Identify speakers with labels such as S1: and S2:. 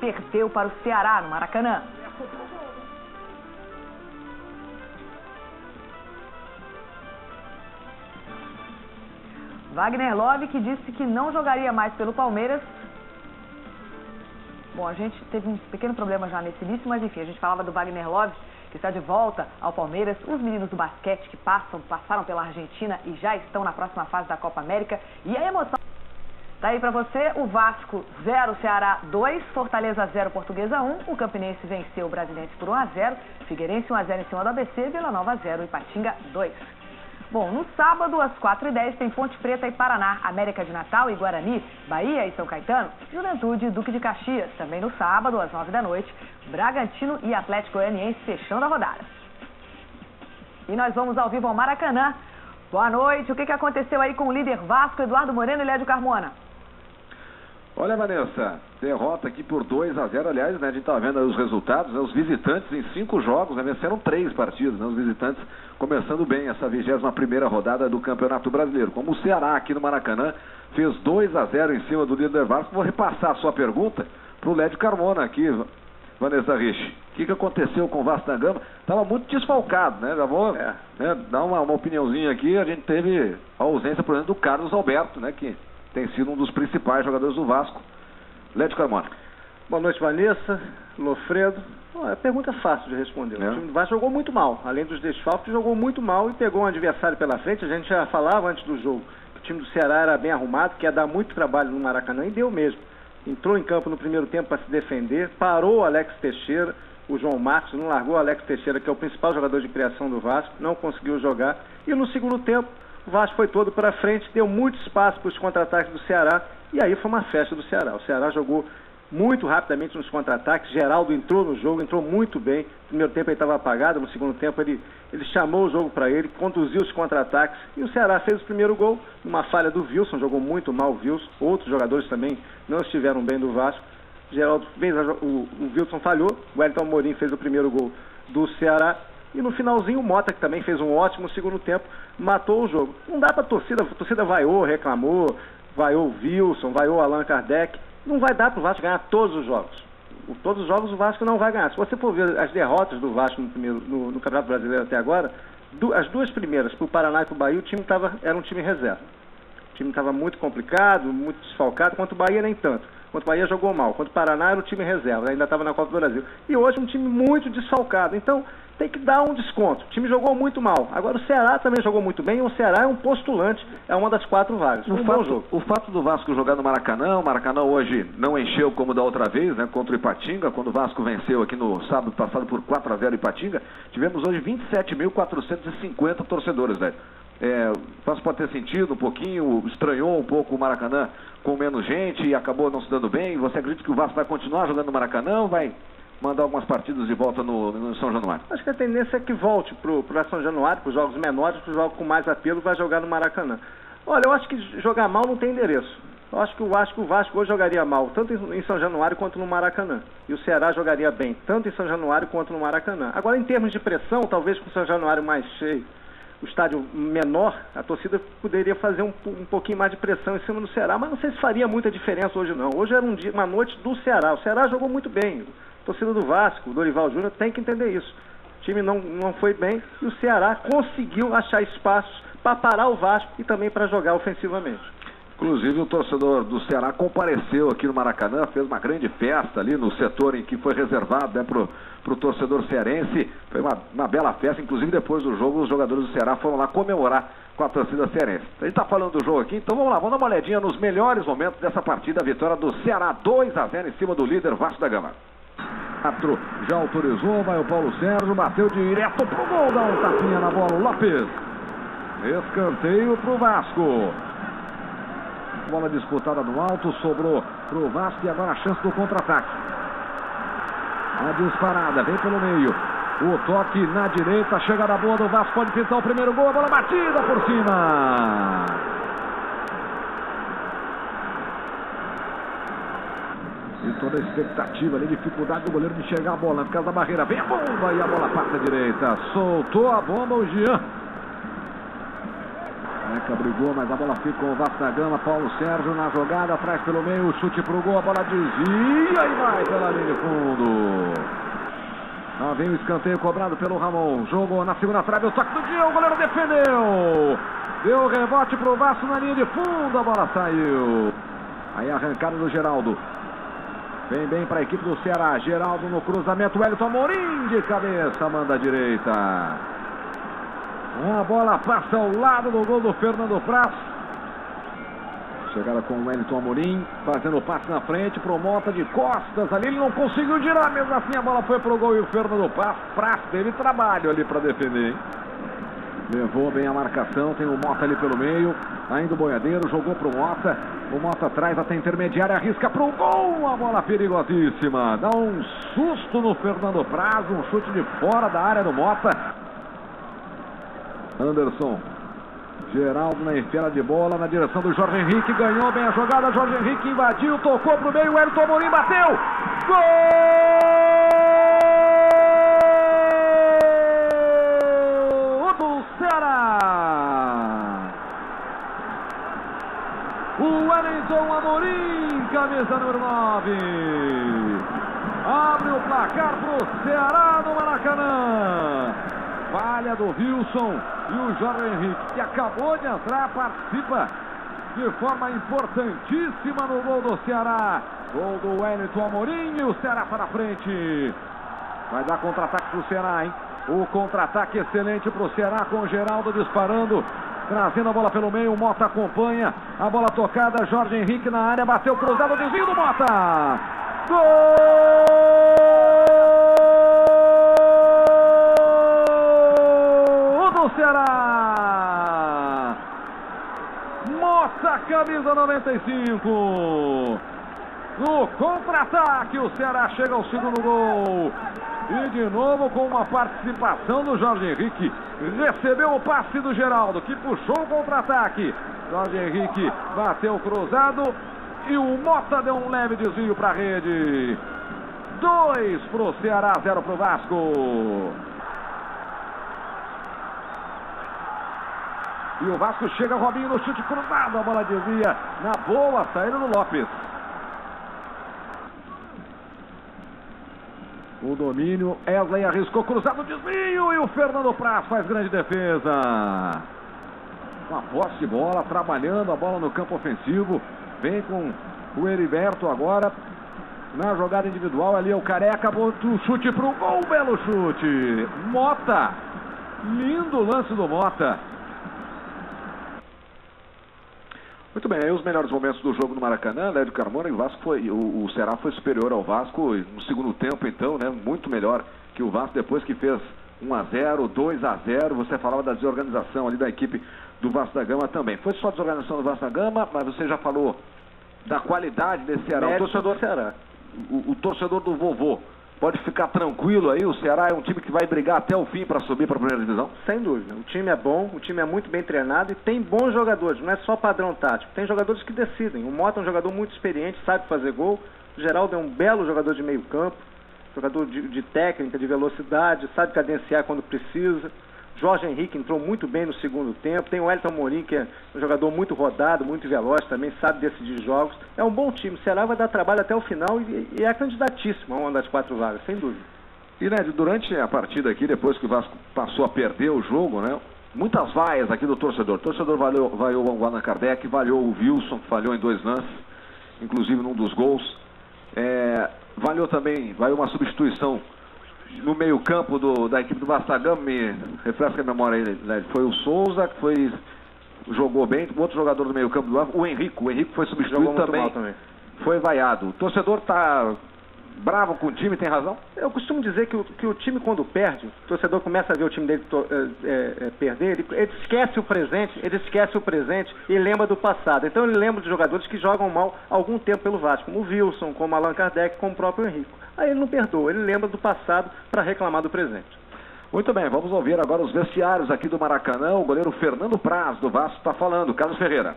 S1: perdeu para o Ceará no Maracanã. Wagner Love, que disse que não jogaria mais pelo Palmeiras. Bom, a gente teve um pequeno problema já nesse início, mas enfim, a gente falava do Wagner Love, que está de volta ao Palmeiras. Os meninos do basquete que passaram pela Argentina e já estão na próxima fase da Copa América. E a emoção... Tá aí pra você, o Vasco 0, Ceará 2, Fortaleza 0, Portuguesa 1. O Campinense venceu o Brasiliense por 1-0, Figueirense 1-0 em cima do ABC, Vila Nova 0 e Ipatinga 2. Bom, no sábado, às 4h10, tem Ponte Preta e Paraná, América de Natal e Guarani, Bahia e São Caetano, Juventude e Duque de Caxias. Também no sábado, às 9 da noite, Bragantino e Atlético Goianiense fechando a rodada. E nós vamos ao vivo ao Maracanã. Boa noite. O que aconteceu aí com o líder Vasco, Eduardo Moreno e Lédio Carmona?
S2: Olha, Vanessa, derrota aqui por 2-0, aliás, né, a gente estava vendo os resultados, né, os visitantes em 5 jogos, né, venceram 3 partidas, né, os visitantes começando bem essa 21ª rodada do Campeonato Brasileiro. Como o Ceará aqui no Maracanã fez 2-0 em cima do líder Vasco, vou repassar a sua pergunta para o Lédio Carmona aqui, Vanessa Rich. O que aconteceu com o Vasco da Gama? Estava muito desfalcado, né, já vou dar uma opiniãozinha aqui, a gente teve a ausência, por exemplo, do Carlos Alberto, né, que tem sido um dos principais jogadores do Vasco. Lédio Carmona.
S3: Boa noite, Vanessa, Lofredo. A pergunta é fácil de responder. O time do Vasco jogou muito mal. Além dos desfalques, jogou muito mal e pegou um adversário pela frente. A gente já falava antes do jogo que o time do Ceará era bem arrumado, que ia dar muito trabalho no Maracanã, e deu mesmo. Entrou em campo no primeiro tempo para se defender, parou o Alex Teixeira, o João Marcos, não largou o Alex Teixeira, que é o principal jogador de criação do Vasco, não conseguiu jogar. E no segundo tempo, o Vasco foi todo para frente, deu muito espaço para os contra-ataques do Ceará, e aí foi uma festa do Ceará. O Ceará jogou muito rapidamente nos contra-ataques, Geraldo entrou no jogo, entrou muito bem. No primeiro tempo ele estava apagado, no segundo tempo ele chamou o jogo para ele, conduziu os contra-ataques, e o Ceará fez o primeiro gol, numa falha do Wilson, jogou muito mal o Wilson, outros jogadores também não estiveram bem do Vasco. Geraldo fez, o Wilson falhou, o Wellington Amorim fez o primeiro gol do Ceará, e no finalzinho o Mota, que também fez um ótimo segundo tempo, matou o jogo. Não dá para a torcida vaiou, reclamou, vaiou o Wilson, vaiou o Allan Kardec. Não vai dar para o Vasco ganhar todos os jogos. Todos os jogos o Vasco não vai ganhar. Se você for ver as derrotas do Vasco no Campeonato Brasileiro até agora, as duas primeiras, para o Paraná e para o Bahia, o time era um time reserva. O time estava muito complicado, muito desfalcado, quanto o Bahia nem tanto. Quanto o Bahia jogou mal, quanto o Paraná era o time reserva, ainda estava na Copa do Brasil. E hoje um time muito desfalcado. Então tem que dar um desconto. O time jogou muito mal. Agora o Ceará também jogou muito bem, e o Ceará é um postulante, é uma das 4 vagas.
S2: O fato do Vasco jogar no Maracanã, o Maracanã hoje não encheu como da outra vez, né, contra o Ipatinga, quando o Vasco venceu aqui no sábado passado por 4-0 Ipatinga, tivemos hoje 27.450 torcedores, velho. O Vasco pode ter sentido um pouquinho, estranhou um pouco o Maracanã com menos gente e acabou não se dando bem. Você acredita que o Vasco vai continuar jogando no Maracanã ou vai mandar algumas partidas de volta no São Januário?
S3: Acho que a tendência é que volte para São Januário, para os jogos menores, para os jogos com mais apelo, vai jogar no Maracanã. Olha, eu acho que jogar mal não tem endereço. Eu acho que o Vasco hoje jogaria mal, tanto em São Januário quanto no Maracanã. E o Ceará jogaria bem, tanto em São Januário quanto no Maracanã. Agora, em termos de pressão, talvez com o São Januário mais cheio, o estádio menor, a torcida poderia fazer um pouquinho mais de pressão em cima do Ceará, mas não sei se faria muita diferença hoje não. Hoje era uma noite do Ceará. O Ceará jogou muito bem. A torcida do Vasco, o Dorival Júnior, tem que entender isso. O time não foi bem e o Ceará conseguiu achar espaços para parar o Vasco e também para jogar ofensivamente.
S2: Inclusive o torcedor do Ceará compareceu aqui no Maracanã, fez uma grande festa ali no setor em que foi reservado, né, pro torcedor cearense. Foi uma bela festa, inclusive depois do jogo os jogadores do Ceará foram lá comemorar com a torcida cearense. A gente tá falando do jogo aqui, então vamos lá, vamos dar uma olhadinha nos melhores momentos dessa partida, a vitória do Ceará 2-0 em cima do líder Vasco da Gama. Já autorizou, vai o Paulo Sérgio, bateu direto pro gol, dá um tapinha na bola, o Lopes. Escanteio pro Vasco. Bola disputada no alto, sobrou pro Vasco e agora a chance do contra-ataque. A disparada, vem pelo meio. O toque na direita, chegada boa do Vasco, pode pintar o primeiro gol, a bola batida por cima. E toda a expectativa ali, dificuldade do goleiro de chegar a bola por causa da barreira. Vem a bomba e a bola passa à direita. Soltou a bomba o Jean. Careca brigou, mas a bola fica com o Vasco da Gama. Paulo Sérgio na jogada, atrás pelo meio, chute pro gol, a bola desvia e vai pela linha de fundo. Lá vem o escanteio cobrado pelo Ramon. Jogou na segunda trave, o toque do Diego, o goleiro defendeu. Deu o rebote pro Vasco na linha de fundo, a bola saiu. Aí a arrancada do Geraldo. Vem bem para a equipe do Ceará. Geraldo no cruzamento, Wellington Amorim de cabeça, manda à direita. A bola passa ao lado do gol do Fernando Praz. Chegada com o Wellington Amorim, fazendo o passe na frente pro Mota de costas. Ali ele não conseguiu girar, mesmo assim a bola foi pro gol e o Fernando Praz teve trabalho ali para defender, hein? Levou bem a marcação, tem o Mota ali pelo meio. Ainda o Boiadeiro, jogou pro Mota. O Mota atrás até intermediária, arrisca pro gol. A bola perigosíssima. Dá um susto no Fernando Praz, um chute de fora da área do Mota. Anderson. Geraldo na enfiada de bola na direção do Jorge Henrique. Ganhou bem a jogada, Jorge Henrique invadiu, tocou pro meio, Wellington Amorim bateu. Gol do Ceará! O Wellington Amorim, camisa número 9. Abre o placar pro Ceará no Maracanã. Falha do Wilson e o Jorge Henrique, que acabou de entrar, participa de forma importantíssima no gol do Ceará. Gol do Wellington Amorim e o Ceará está na frente. Vai dar contra-ataque pro Ceará, hein? O contra-ataque excelente pro Ceará, com o Geraldo disparando, trazendo a bola pelo meio. O Mota acompanha, a bola tocada, Jorge Henrique na área, bateu cruzado, desvio do Mota. Gol do Ceará! Mota, camisa 95. No contra-ataque, o Ceará chega ao segundo gol. E de novo com uma participação do Jorge Henrique. Recebeu o passe do Geraldo, que puxou o contra-ataque. Jorge Henrique bateu cruzado e o Mota deu um leve desvio para a rede. 2 pro Ceará, 0 pro Vasco. E o Vasco chega, Robinho no chute cruzado, a bola desvia na boa saída do Lopes. O domínio, Wesley arriscou, cruzado, desvio e o Fernando Praz faz grande defesa. Uma posse de bola, trabalhando a bola no campo ofensivo. Vem com o Heriberto agora na jogada individual. Ali é o Careca, botou o chute pro gol, belo chute. Mota, lindo lance do Mota. Muito bem, aí os melhores momentos do jogo no Maracanã, Lédio Carmona, e o Vasco foi, o Ceará foi superior ao Vasco no segundo tempo, então, né, muito melhor que o Vasco depois que fez 1-0, 2-0. Você falava da desorganização ali da equipe do Vasco da Gama também. Foi só a desorganização do Vasco da Gama, mas você já falou da qualidade desse Ceará. O torcedor Ceará, o torcedor do vovô pode ficar tranquilo aí, o Ceará é um time que vai brigar até o fim para subir para a primeira divisão?
S3: Sem dúvida, o time é bom, o time é muito bem treinado e tem bons jogadores, não é só padrão tático, tem jogadores que decidem. O Mota é um jogador muito experiente, sabe fazer gol, o Geraldo é um belo jogador de meio campo, jogador de técnica, de velocidade, sabe cadenciar quando precisa. Jorge Henrique entrou muito bem no segundo tempo. Tem o Wellington Amorim, que é um jogador muito rodado, muito veloz também, sabe decidir jogos. É um bom time. O Ceará vai dar trabalho até o final e é candidatíssimo a uma das 4 vagas, sem dúvida.
S2: E, né, durante a partida aqui, depois que o Vasco passou a perder o jogo, né, muitas vaias aqui do torcedor. O torcedor vaiou o Allan Kardec, vaiou o Wilson, que falhou em 2 lances, inclusive num dos gols. Vaiou uma substituição no meio campo da equipe do Vasco da Gama. Me refresca a memória aí, né? Foi o Souza que jogou bem, o outro jogador do meio campo do Vasco, o Henrique foi substituído também, foi vaiado. O torcedor está bravo com o time, tem razão?
S3: Eu costumo dizer que o time, quando perde, o torcedor começa a ver o time dele perder, ele esquece o presente e lembra do passado. Então ele lembra de jogadores que jogam mal há algum tempo pelo Vasco, como o Wilson, como Allan Kardec, como o próprio Henrique. Aí ele não perdoa, ele lembra do passado para reclamar do presente.
S2: Muito bem, vamos ouvir agora os vestiários aqui do Maracanã. O goleiro Fernando Praz do Vasco está falando. Carlos Ferreira.